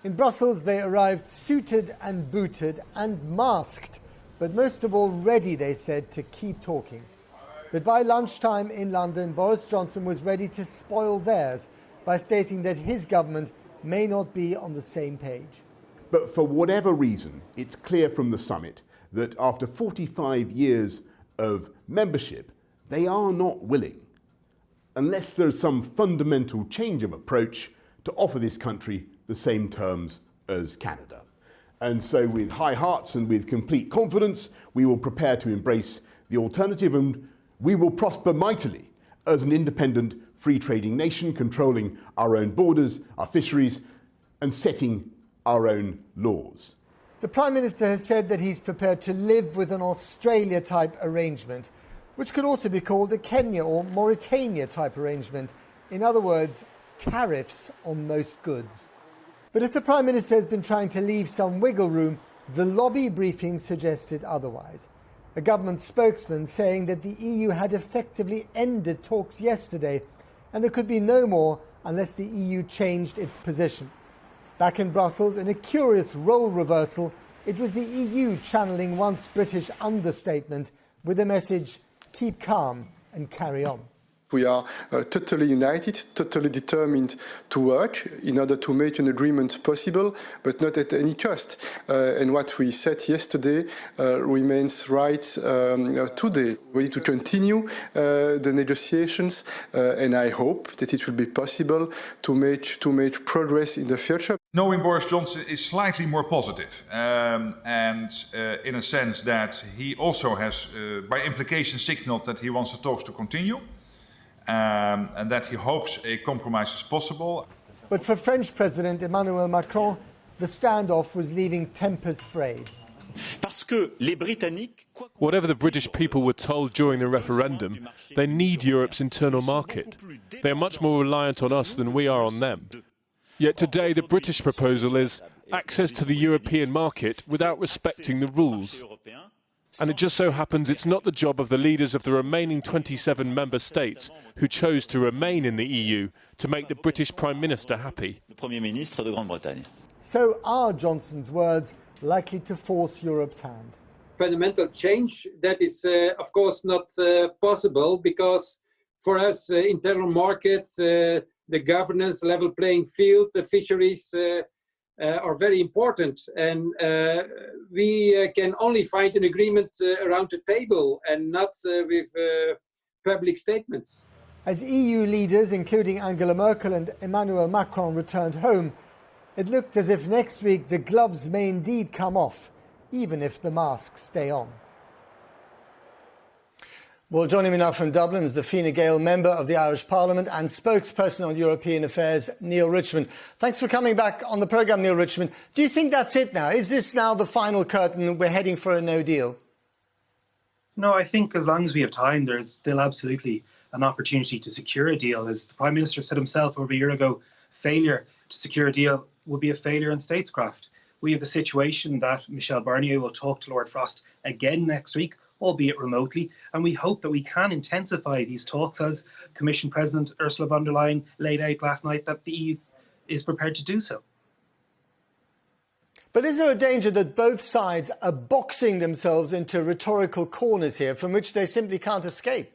In Brussels, they arrived suited and booted and masked, but most of all ready, they said, to keep talking. But by lunchtime in London, Boris Johnson was ready to spoil theirs by stating that his government may not be on the same page. But for whatever reason, it's clear from the summit that after 45 years of membership, they are not willing, unless there's some fundamental change of approach, to offer this country the same terms as Canada. And so with high hearts and with complete confidence, we will prepare to embrace the alternative, and we will prosper mightily as an independent, free trading nation, controlling our own borders, our fisheries, and setting our own laws. The Prime Minister has said that he's prepared to live with an Australia-type arrangement, which could also be called a Kenya or Mauritania-type arrangement. In other words, tariffs on most goods. But if the Prime Minister has been trying to leave some wiggle room, the lobby briefing suggested otherwise. A government spokesman saying that the EU had effectively ended talks yesterday and there could be no more unless the EU changed its position. Back in Brussels, in a curious role reversal, it was the EU channeling once British understatement with the message, keep calm and carry on. We are totally united, totally determined to work in order to make an agreement possible, but not at any cost. And what we said yesterday remains right today. We need to continue the negotiations, and I hope that it will be possible to make progress in the future. Knowing Boris Johnson is slightly more positive, and in a sense that he also has, by implication, signaled that he wants the talks to continue. And that he hopes a compromise is possible. But for French President Emmanuel Macron, the standoff was leaving tempers frayed. Whatever the British people were told during the referendum, they need Europe's internal market. They are much more reliant on us than we are on them. Yet today the British proposal is access to the European market without respecting the rules. And it just so happens it's not the job of the leaders of the remaining 27 member states who chose to remain in the EU to make the British Prime Minister happy. So are Johnson's words likely to force Europe's hand? Fundamental change, that is of course not possible, because for us internal markets, the governance, level playing field, the fisheries are very important, and we can only find an agreement around the table and not with public statements. As EU leaders, including Angela Merkel and Emmanuel Macron, returned home, it looked as if next week the gloves may indeed come off, even if the masks stay on. Well, joining me now from Dublin is the Fine Gael member of the Irish Parliament and spokesperson on European affairs, Neil Richmond. Thanks for coming back on the programme, Neil Richmond. Do you think that's it now? Is this now the final curtain? We're heading for a no deal? No, I think as long as we have time, there's still absolutely an opportunity to secure a deal. As the Prime Minister said himself over a year ago, failure to secure a deal would be a failure in statescraft. We have the situation that Michel Barnier will talk to Lord Frost again next week, albeit remotely, and we hope that we can intensify these talks, as Commission President Ursula von der Leyen laid out last night that the EU is prepared to do so. But is there a danger that both sides are boxing themselves into rhetorical corners here from which they simply can't escape?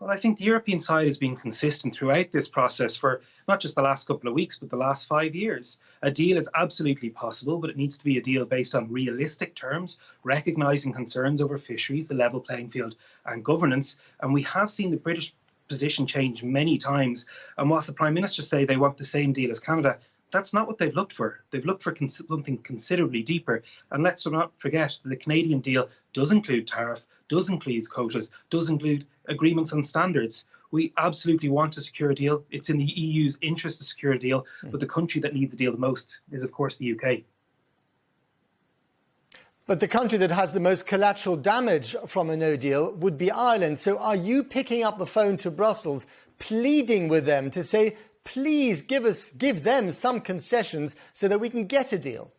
Well, I think the European side has been consistent throughout this process for not just the last couple of weeks, but the last 5 years. A deal is absolutely possible, but it needs to be a deal based on realistic terms, recognising concerns over fisheries, the level playing field and governance. And we have seen the British position change many times. And whilst the Prime Minister say they want the same deal as Canada, that's not what they've looked for. They've looked for something considerably deeper. And let's not forget that the Canadian deal does include tariff, does include quotas, does include agreements on standards. We absolutely want to secure a deal. It's in the EU's interest to secure a deal, but the country that needs a deal the most is, of course, the UK. But the country that has the most collateral damage from a no deal would be Ireland. So are you picking up the phone to Brussels, pleading with them to say, please give them some concessions so that we can get a deal?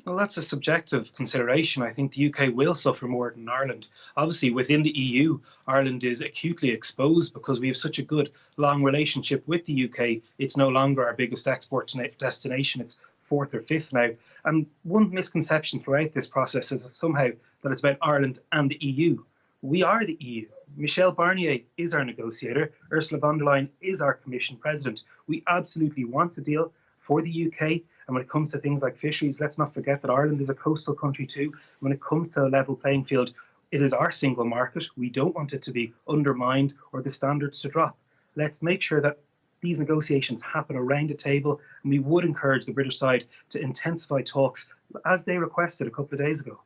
Well, that's a subjective consideration. I think the UK will suffer more than Ireland. Obviously, within the EU, Ireland is acutely exposed because we have such a good, long relationship with the UK. It's no longer our biggest export destination. It's fourth or fifth now. And one misconception throughout this process is somehow that it's about Ireland and the EU. We are the EU. Michel Barnier is our negotiator. Ursula von der Leyen is our Commission President. We absolutely want a deal for the UK. And when it comes to things like fisheries, let's not forget that Ireland is a coastal country too. When it comes to a level playing field, it is our single market. We don't want it to be undermined or the standards to drop. Let's make sure that these negotiations happen around a table, and we would encourage the British side to intensify talks as they requested a couple of days ago.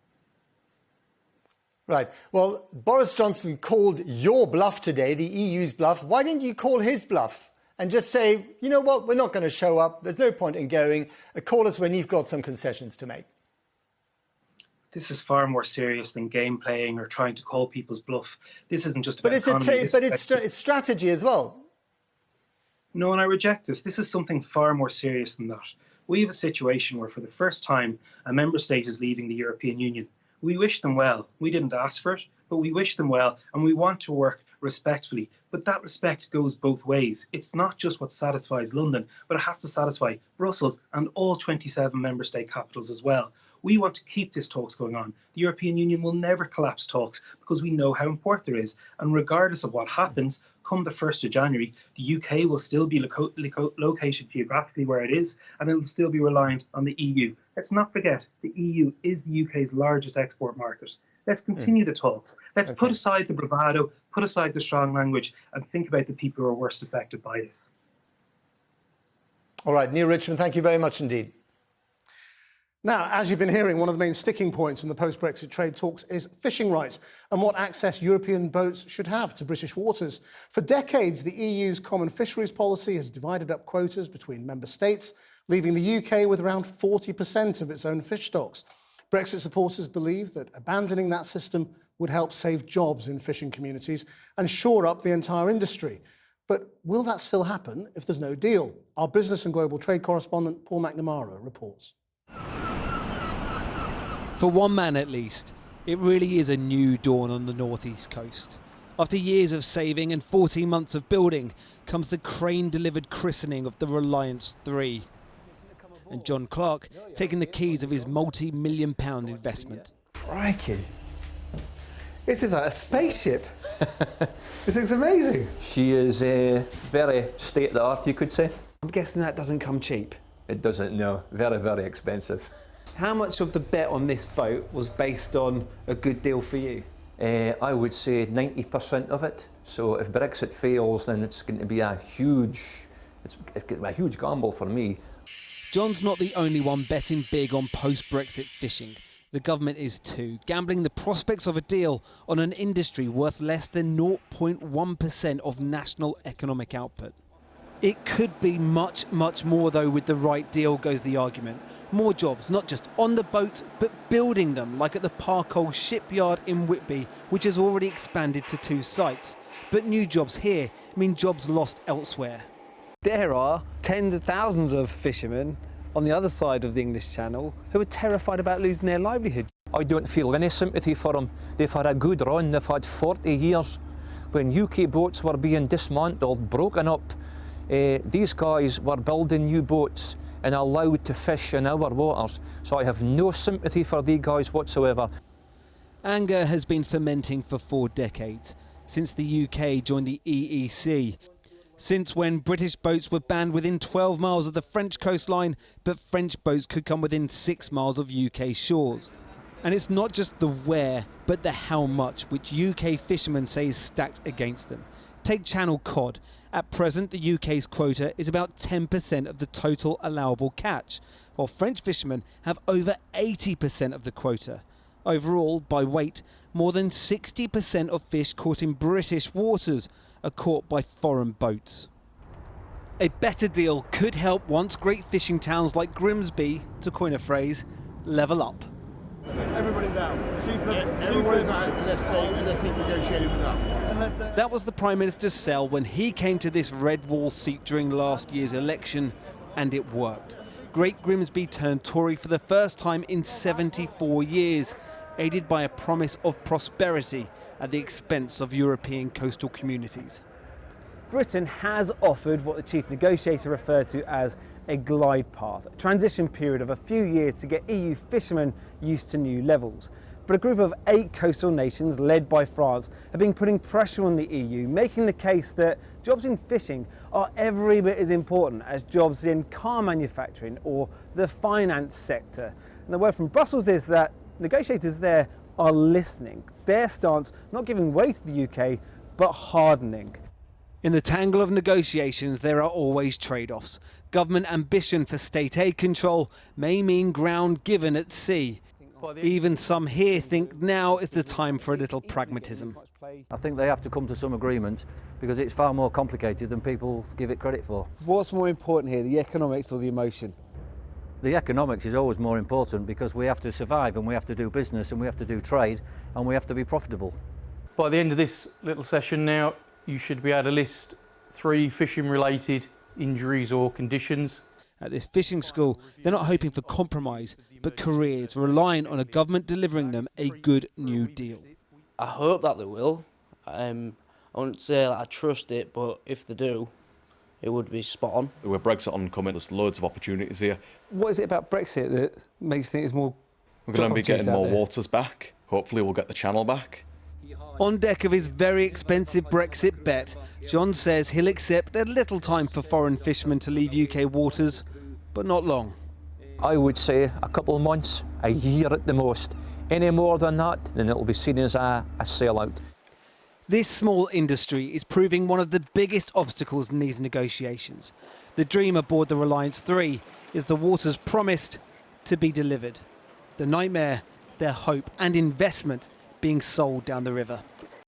Right. Well, Boris Johnson called your bluff today, the EU's bluff. Why didn't you call his bluff and just say, you know what, we're not going to show up. There's no point in going. Call us when you've got some concessions to make. This is far more serious than game playing or trying to call people's bluff. This isn't just about it's strategy as well. No, and I reject this. This is something far more serious than that. We have a situation where for the first time a member state is leaving the European Union. We wish them well. We didn't ask for it, but we wish them well, and we want to work respectfully. But that respect goes both ways. It's not just what satisfies London, but it has to satisfy Brussels and all 27 member state capitals as well. We want to keep these talks going on. The European Union will never collapse talks because we know how important it is. And regardless of what happens, come the 1st of January, the UK will still be located geographically where it is, and it will still be reliant on the EU. Let's not forget, the EU is the UK's largest export market. Let's continue the talks. Let's put aside the bravado, put aside the strong language, and think about the people who are worst affected by this. All right, Neil Richmond, thank you very much indeed. Now, as you've been hearing, one of the main sticking points in the post-Brexit trade talks is fishing rights and what access European boats should have to British waters. For decades, the EU's common fisheries policy has divided up quotas between member states, leaving the UK with around 40% of its own fish stocks. Brexit supporters believe that abandoning that system would help save jobs in fishing communities and shore up the entire industry. But will that still happen if there's no deal? Our business and global trade correspondent Paul McNamara reports. For one man at least, it really is a new dawn on the northeast coast. After years of saving and 14 months of building comes the crane-delivered christening of the Reliance 3. And John Clark taking the keys of his multi-million-pound investment. Crikey. This is like a spaceship. This looks amazing. She is very state-of-the-art, you could say. I'm guessing that doesn't come cheap. It doesn't, no. Very, very expensive. How much of the bet on this boat was based on a good deal for you? I would say 90% of it. So if Brexit fails, then it's going to be a huge gamble for me. John's not the only one betting big on post-Brexit fishing. The government is too, gambling the prospects of a deal on an industry worth less than 0.1% of national economic output. It could be much, much more though with the right deal, goes the argument. More jobs, not just on the boats, but building them, like at the Parkole shipyard in Whitby, which has already expanded to 2 sites. But new jobs here mean jobs lost elsewhere. There are tens of thousands of fishermen on the other side of the English Channel who are terrified about losing their livelihood. I don't feel any sympathy for them. They've had a good run. They've had 40 years. When UK boats were being dismantled, broken up, these guys were building new boats and allowed to fish in our waters. So I have no sympathy for these guys whatsoever. Anger has been fermenting for 4 decades, since the UK joined the EEC. Since when British boats were banned within 12 miles of the French coastline, but French boats could come within 6 miles of UK shores. And it's not just the where, but the how much, which UK fishermen say is stacked against them. Take Channel cod. At present, the UK's quota is about 10% of the total allowable catch, while French fishermen have over 80% of the quota. Overall, by weight, more than 60% of fish caught in British waters are caught by foreign boats. A better deal could help once great fishing towns like Grimsby, to coin a phrase, level up. Everybody's out. Everybody's out unless they negotiated with us. That was the Prime Minister's sell when he came to this red wall seat during last year's election, and it worked. Great Grimsby turned Tory for the first time in 74 years, aided by a promise of prosperity at the expense of European coastal communities. Britain has offered what the chief negotiator referred to as a glide path, a transition period of a few years to get EU fishermen used to new levels. But a group of 8 coastal nations, led by France, have been putting pressure on the EU, making the case that jobs in fishing are every bit as important as jobs in car manufacturing or the finance sector. And the word from Brussels is that negotiators there are listening. Their stance not giving way to the UK, but hardening. In the tangle of negotiations, there are always trade-offs. Government ambition for state aid control may mean ground given at sea. Even some here think now is the time for a little pragmatism. I think they have to come to some agreement because it's far more complicated than people give it credit for. What's more important here, the economics or the emotion? The economics is always more important because we have to survive and we have to do business and we have to do trade and we have to be profitable. By the end of this little session now, you should be able to list 3 fishing-related injuries or conditions. At this fishing school, they're not hoping for compromise, but careers, relying on a government delivering them a good new deal. I hope that they will. I wouldn't say that I trust it, but if they do, it would be spot on. With Brexit oncoming, there's loads of opportunities here. What is it about Brexit that makes you think it's more... We're going to be getting more waters back. Hopefully we'll get the channel back. On deck of his very expensive Brexit bet, John says he'll accept a little time for foreign fishermen to leave UK waters, but not long. I would say a couple of months, a year at the most. Any more than that, then it'll be seen as a sellout. This small industry is proving one of the biggest obstacles in these negotiations. The dream aboard the Reliance 3 is the waters promised to be delivered. The nightmare, their hope and investment being sold down the river.